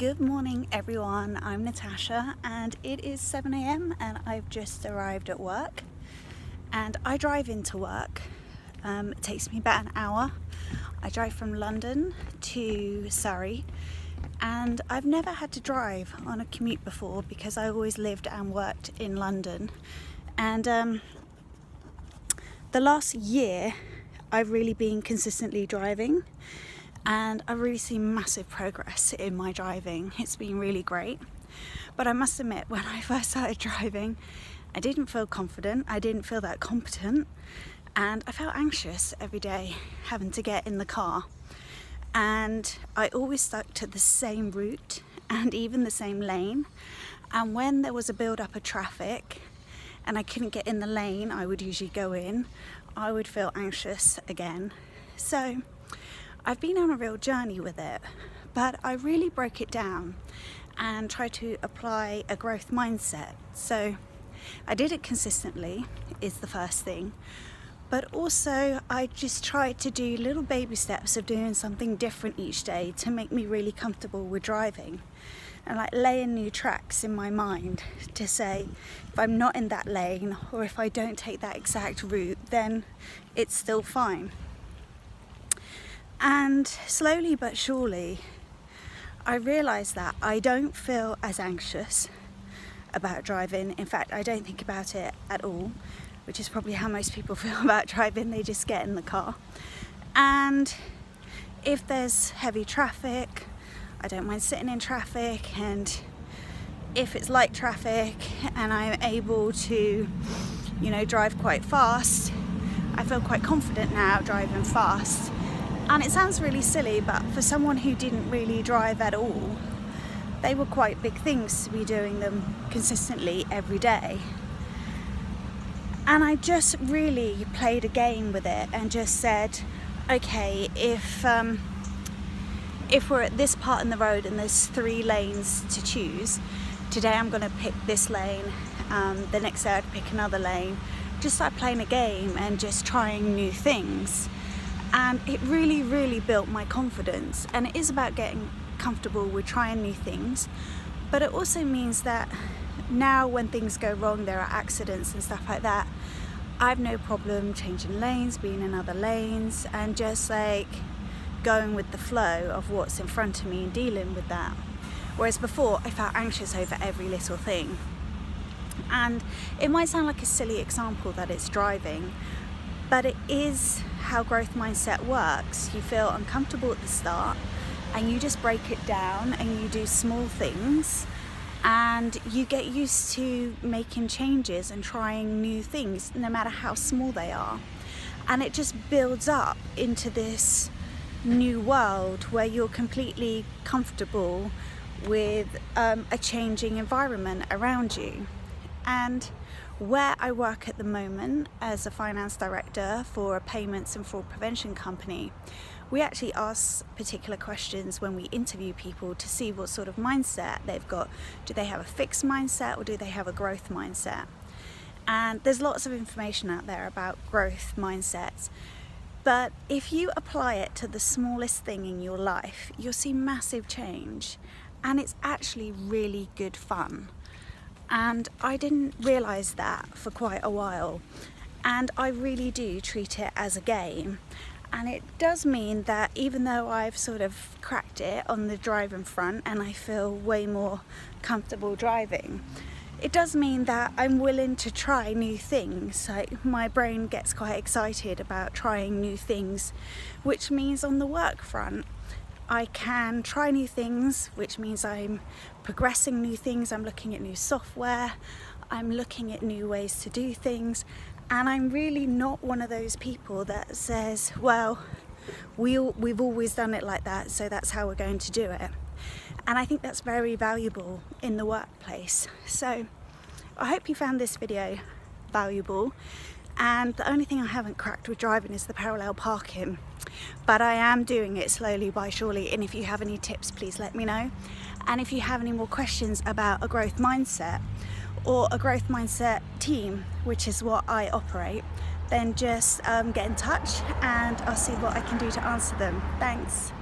Good morning everyone, I'm Natasha and it is 7 a.m. and I've just arrived at work and I drive into work. It takes me about an hour. I drive from London to Surrey and I've never had to drive on a commute before because I always lived and worked in London, and the last year I've really been consistently driving and I've really seen massive progress in my driving. It's been really great. But I must admit, when I first started driving, I didn't feel confident, I didn't feel that competent, and I felt anxious every day having to get in the car. And I always stuck to the same route and even the same lane. And when there was a build-up of traffic and I couldn't get in the lane I would usually go in, I would feel anxious again. So I've been on a real journey with it, but I really broke it down and tried to apply a growth mindset. So I did it consistently, is the first thing, but also I just tried to do little baby steps of doing something different each day to make me really comfortable with driving, and like laying new tracks in my mind to say if I'm not in that lane or if I don't take that exact route, then it's still fine. And slowly but surely, I realised that I don't feel as anxious about driving. In fact, I don't think about it at all, which is probably how most people feel about driving. They just get in the car. And if there's heavy traffic, I don't mind sitting in traffic. And if it's light traffic and I'm able to, drive quite fast, I feel quite confident now driving fast. And it sounds really silly, but for someone who didn't really drive at all, they were quite big things to be doing them consistently every day. And I just really played a game with it and just said, okay, if we're at this part in the road and there's 3 lanes to choose, today I'm going to pick this lane, the next day I'd pick another lane. Just start playing a game and just trying new things. And it really, really built my confidence. And it is about getting comfortable with trying new things. But it also means that now when things go wrong, there are accidents and stuff like that, I have no problem changing lanes, being in other lanes, and just like going with the flow of what's in front of me and dealing with that. Whereas before, I felt anxious over every little thing. And it might sound like a silly example that it's driving, but it is how growth mindset works. You feel uncomfortable at the start and you just break it down and you do small things and you get used to making changes and trying new things, no matter how small they are. And it just builds up into this new world where you're completely comfortable with a changing environment around you. And where I work at the moment as a finance director for a payments and fraud prevention company, we actually ask particular questions when we interview people to see what sort of mindset they've got. Do they have a fixed mindset or do they have a growth mindset? And there's lots of information out there about growth mindsets. But if you apply it to the smallest thing in your life, you'll see massive change. And it's actually really good fun. And I didn't realise that for quite a while. And I really do treat it as a game. And it does mean that even though I've sort of cracked it on the driving front and I feel way more comfortable driving, it does mean that I'm willing to try new things. Like my brain gets quite excited about trying new things, which means on the work front, I can try new things, which means I'm progressing new things. I'm looking at new software. I'm looking at new ways to do things. And I'm really not one of those people that says, well, we've always done it like that, so that's how we're going to do it. And I think that's very valuable in the workplace. So I hope you found this video valuable. And the only thing I haven't cracked with driving is the parallel parking. But I am doing it slowly by surely, and if you have any tips, please let me know. And if you have any more questions about a growth mindset or a growth mindset team, which is what I operate, then just get in touch and I'll see what I can do to answer them. Thanks.